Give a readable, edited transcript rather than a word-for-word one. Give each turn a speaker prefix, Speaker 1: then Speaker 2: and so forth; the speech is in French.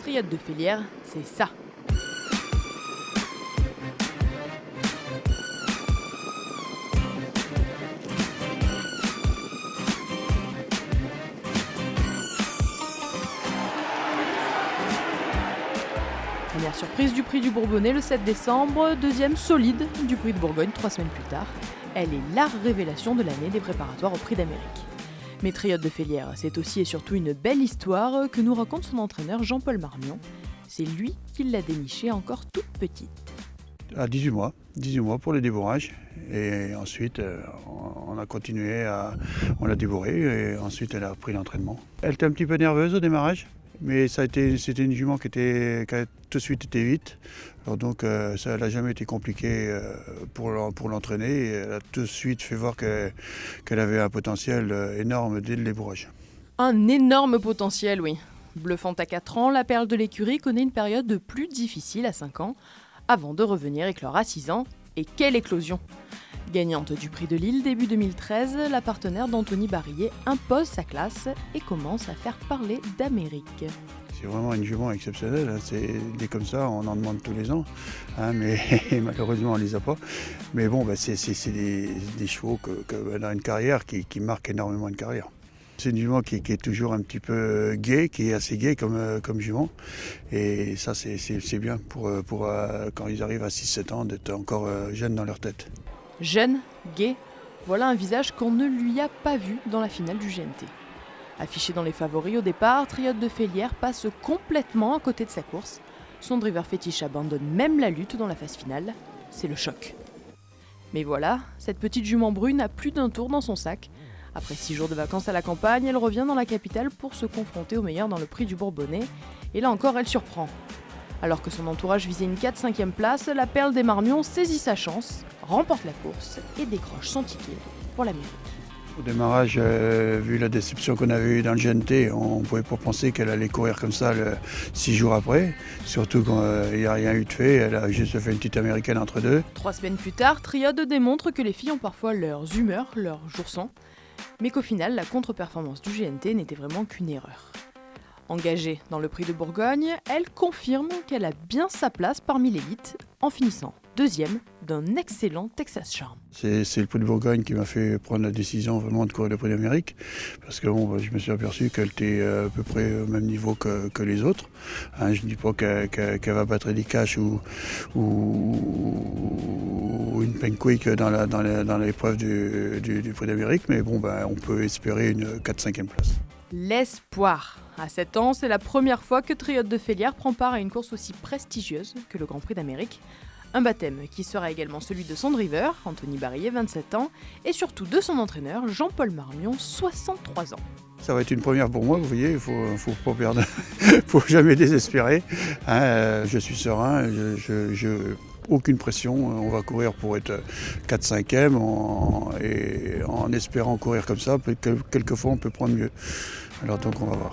Speaker 1: Triade de Félière, c'est ça. Première surprise du prix du Bourbonnais le 7 décembre, deuxième solide du prix de Bourgogne 3 semaines plus tard. Elle est la révélation de l'année des préparatoires au prix d'Amérique. Mais Triade de Félière, c'est aussi et surtout une belle histoire que nous raconte son entraîneur Jean-Paul Marmion. C'est lui qui l'a dénichée encore toute petite.
Speaker 2: À 18 mois pour le débourrage. Et ensuite, on a continué, on l'a débourrée et ensuite elle a repris l'entraînement. Elle était un petit peu nerveuse au démarrage, mais c'était une jument qui a tout de suite été vite. Alors donc ça n'a jamais été compliqué pour l'entraîner. Et elle a tout de suite fait voir qu'elle avait un potentiel énorme dès le débourrage.
Speaker 1: Un énorme potentiel, oui. Bluffante à 4 ans, la perle de l'écurie connaît une période de plus difficile à 5 ans, avant de revenir éclore à 6 ans. Et quelle éclosion! Gagnante du prix de Lille début 2013, la partenaire d'Anthony Barillet impose sa classe et commence à faire parler d'Amérique.
Speaker 2: C'est vraiment une jument exceptionnelle, des comme ça, on en demande tous les ans, mais malheureusement on ne les a pas. Mais bon, c'est des chevaux dans une carrière qui marquent énormément une carrière. C'est une jument qui est toujours un petit peu gaie, qui est assez gaie comme jument. Et ça, c'est bien pour quand ils arrivent à 6-7 ans, d'être encore jeunes dans leur tête.
Speaker 1: Jeune, gai, voilà un visage qu'on ne lui a pas vu dans la finale du GNT. Affiché dans les favoris au départ, Triade de Félière passe complètement à côté de sa course. Son driver fétiche abandonne même la lutte dans la phase finale. C'est le choc. Mais voilà, cette petite jument brune a plus d'un tour dans son sac. Après 6 jours de vacances à la campagne, elle revient dans la capitale pour se confronter au meilleur dans le prix du Bourbonnais. Et là encore, elle surprend. Alors que son entourage visait une 4-5e place, la perle des Marmions saisit sa chance, remporte la course et décroche son ticket pour l'Amérique.
Speaker 2: Au démarrage, vu la déception qu'on avait eue dans le GNT, on ne pouvait pas penser qu'elle allait courir comme ça 6 jours après. Surtout qu'il n'y a rien eu de fait, elle a juste fait une petite américaine entre deux.
Speaker 1: 3 semaines plus tard, Triade démontre que les filles ont parfois leurs humeurs, leurs jours sans, mais qu'au final, la contre-performance du GNT n'était vraiment qu'une erreur. Engagée dans le prix de Bourgogne, elle confirme qu'elle a bien sa place parmi l'élite, en finissant deuxième d'un excellent Texas Charm.
Speaker 2: C'est le prix de Bourgogne qui m'a fait prendre la décision vraiment de courir le prix d'Amérique, parce que je me suis aperçu qu'elle était à peu près au même niveau que les autres. Je ne dis pas qu'elle va battre Eddie Cash ou une Penquick dans l'épreuve du prix d'Amérique, mais on peut espérer une 4-5e place.
Speaker 1: L'espoir. À 7 ans, c'est la première fois que Triade de Félière prend part à une course aussi prestigieuse que le Grand Prix d'Amérique. Un baptême qui sera également celui de son driver, Anthony Barillet, 27 ans, et surtout de son entraîneur, Jean-Paul Marmion, 63 ans.
Speaker 2: Ça va être une première pour moi, vous voyez, il faut pas perdre, faut jamais désespérer. Je suis serein, aucune pression, on va courir pour être 4-5e et en espérant courir comme ça, quelquefois on peut prendre mieux. Alors donc on va voir.